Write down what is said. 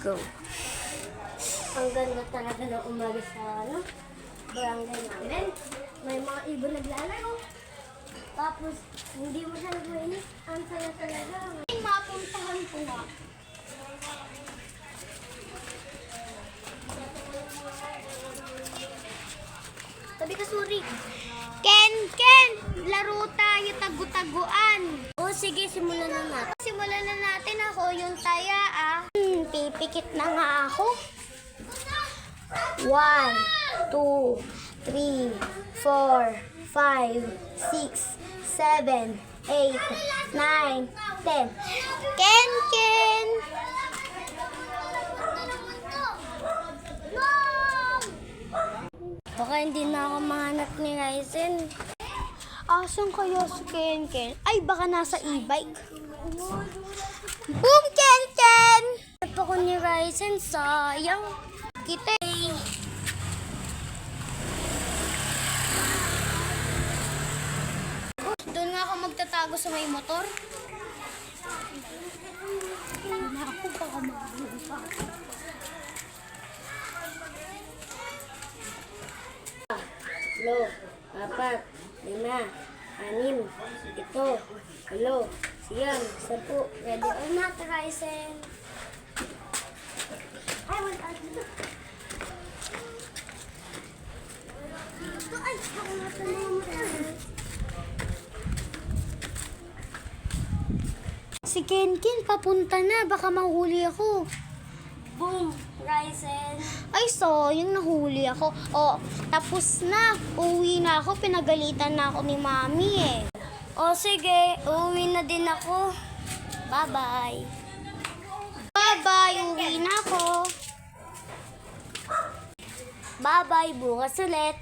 go. Ang ganda talaga ng umaga sa barangay namin. May mga ibon naglalaro. Tapos, hindi mo siya nagmainis. Ang saya talaga. Mapuntahan ko nga. Sabi ka, Suri. Ken! Laro tayo tagu-taguan. O sige, simulan na natin. Simulan na natin ako yung taya Pipikit na nga ako. 1, 2, 3, 4, 5, 6, 7, 8, 9, 10. Ken! Baka hindi na ako mahanap ni Ryzen. Asan kaya si Ken? Ay, baka nasa e-bike. Boom, Ken! Hanap ako ni Ryzen, sayang. Kita Doon nga ako magtatago sa may motor. Doon na ako baka magulo pa. 4, 5, 6, 7, 8, 10. Ready or not, Ryzen? Ay, wala. Ay, ako nga ito naman. Si Ken, papunta na. Baka mahuli ako. Boom, Ryzen. Ay, yung nahuli ako. O, tapos na. Uwi na ako. Pinagalitan na ako ni Mami eh. O sige, uuwi na din ako. Bye-bye. Bye-bye. Uwi na ako. Bye-bye, bukas ulit.